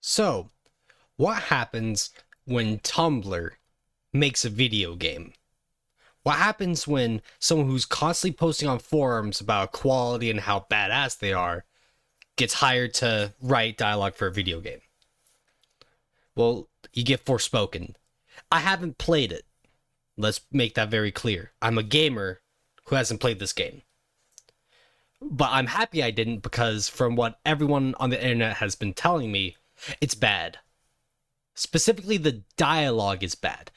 So, what happens when Tumblr makes a video game? What happens when someone who's constantly posting on forums about quality and how badass they are gets hired to write dialogue for a video game? Well, you get Forespoken. I haven't played it. Let's make that very clear. I'm a gamer who hasn't played this game. But I'm happy I didn't because from what everyone on the internet has been telling me, it's bad. Specifically, the dialogue is bad.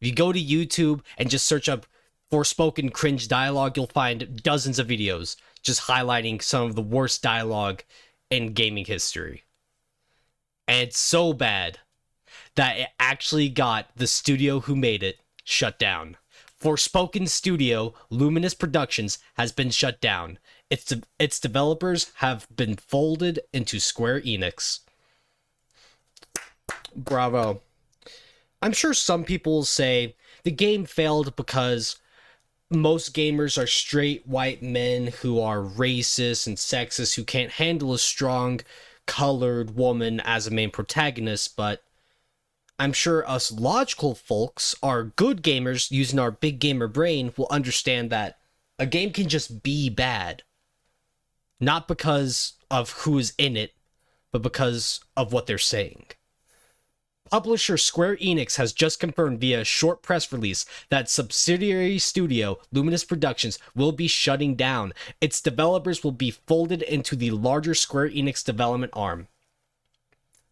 If you go to YouTube and just search up Forespoken cringe dialogue, you'll find dozens of videos just highlighting some of the worst dialogue in gaming history. And it's so bad that it actually got the studio who made it shut down. Forespoken Studio, Luminous Productions, has been shut down. Its developers have been folded into Square Enix. Bravo. I'm sure some people will say the game failed because most gamers are straight white men who are racist and sexist who can't handle a strong colored woman as a main protagonist, but I'm sure us logical folks, our good gamers using our big gamer brain, will understand that a game can just be bad. Not because of who is in it, but because of what they're saying. Publisher Square Enix has just confirmed via a short press release that subsidiary studio Luminous Productions will be shutting down. Its developers will be folded into the larger Square Enix development arm.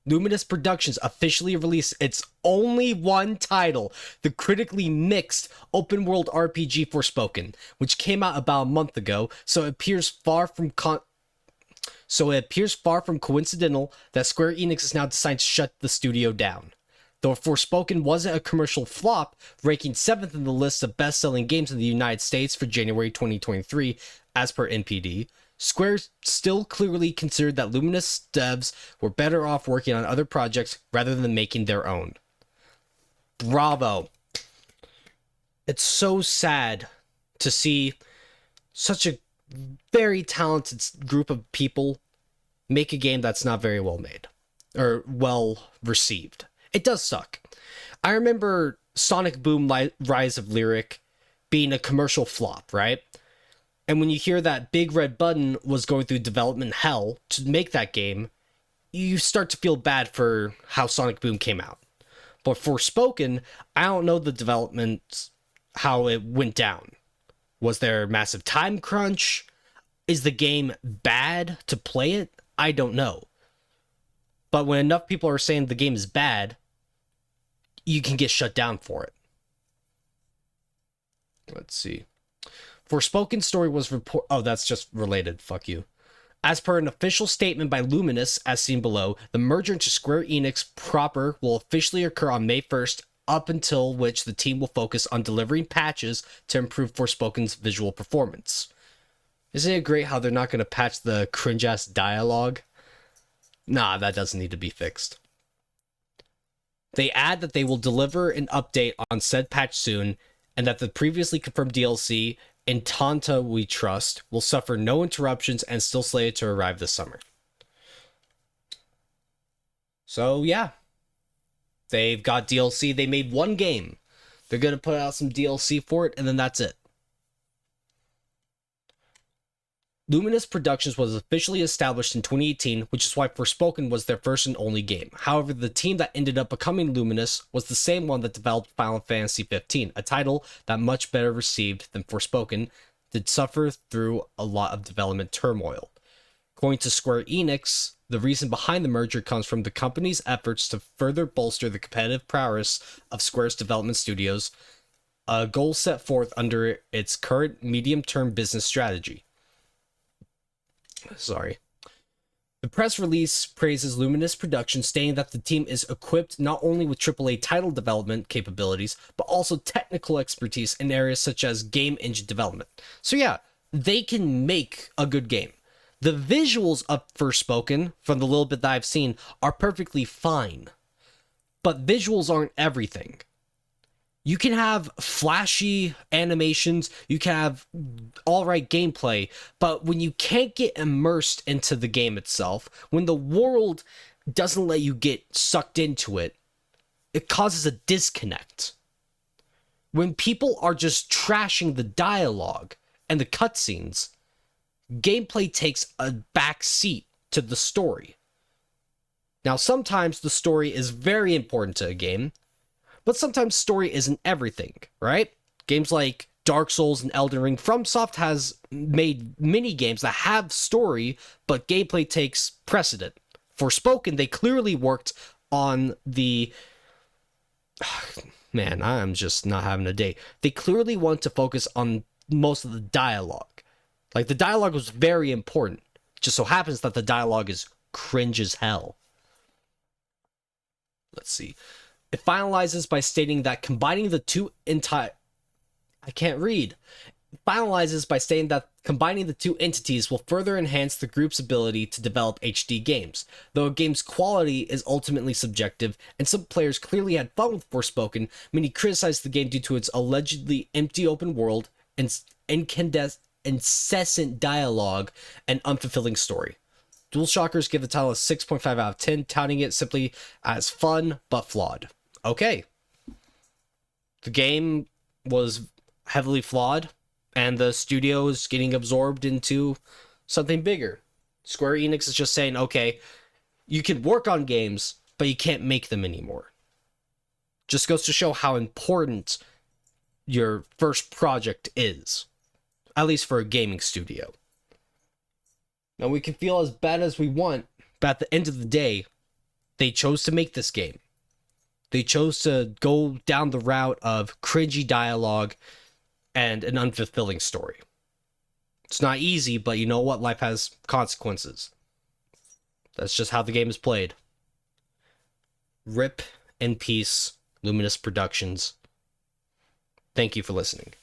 Luminous Productions officially released its only one title, the critically mixed open-world RPG Forespoken, which came out about a month ago, so it appears far from coincidental that Square Enix has now decided to shut the studio down. Though Forespoken wasn't a commercial flop, ranking 7th in the list of best-selling games in the United States for January 2023, as per NPD, Square still clearly considered that Luminous devs were better off working on other projects rather than making their own. Bravo. It's so sad to see such a very talented group of people make a game that's not very well made or well received. It does suck. I remember Sonic Boom Rise of Lyric being a commercial flop, right? And when you hear that Big Red Button was going through development hell to make that game, you start to feel bad for how Sonic Boom came out. But Forespoken, I don't know the development, how it went down. Was there a massive time crunch? Is the game bad to play it? I don't know. But when enough people are saying the game is bad, you can get shut down for it. Let's see. Forespoken story was Oh, that's just related. Fuck you. As per an official statement by Luminous, as seen below, the merger into Square Enix proper will officially occur on May 1st, up until which the team will focus on delivering patches to improve Forespoken's visual performance. Isn't it great how they're not going to patch the cringe-ass dialogue? Nah, that doesn't need to be fixed. They add that they will deliver an update on said patch soon, and that the previously confirmed DLC, Intanta We Trust, will suffer no interruptions and still slated to arrive this summer. So yeah, they've got DLC. They made one game. They're going to put out some DLC for it, and then that's it. Luminous Productions was officially established in 2018, which is why Forespoken was their first and only game. However, the team that ended up becoming Luminous was the same one that developed Final Fantasy XV, a title that, much better received than Forespoken, did suffer through a lot of development turmoil. According to Square Enix, the reason behind the merger comes from the company's efforts to further bolster the competitive prowess of Square's development studios, a goal set forth under its current medium-term business strategy. Sorry. The press release praises Luminous Productions, stating that the team is equipped not only with AAA title development capabilities, but also technical expertise in areas such as game engine development. So yeah, they can make a good game. The visuals of Forespoken, from the little bit that I've seen, are perfectly fine. But visuals aren't everything. You can have flashy animations, you can have alright gameplay, but when you can't get immersed into the game itself, when the world doesn't let you get sucked into it, it causes a disconnect. When people are just trashing the dialogue and the cutscenes, gameplay takes a back seat to the story. Now, sometimes the story is very important to a game, but sometimes story isn't everything, right? Games like Dark Souls and Elden Ring, FromSoft has made mini games that have story, but gameplay takes precedent. Forspoken, they clearly worked on the... Man, I'm just not having a day. They clearly want to focus on most of the dialogue. Like, the dialogue was very important. It just so happens that the dialogue is cringe as hell. Let's see. It finalizes by stating that combining the two I can't read. It finalizes by stating that combining the two entities will further enhance the group's ability to develop HD games. Though a game's quality is ultimately subjective, and some players clearly had fun with Forspoken, many criticized the game due to its allegedly empty open world and incessant dialogue and unfulfilling story. DualShockers give the title a 6.5 out of 10, touting it simply as fun but flawed. Okay. The game was heavily flawed, and the studio is getting absorbed into something bigger. Square Enix is just saying, okay, you can work on games, but you can't make them anymore. Just goes to show how important your first project is, at least for a gaming studio. Now, we can feel as bad as we want, but at the end of the day, they chose to make this game. They chose to go down the route of cringy dialogue and an unfulfilling story. It's not easy, but you know what? Life has consequences. That's just how the game is played. Rip in peace, Luminous Productions. Thank you for listening.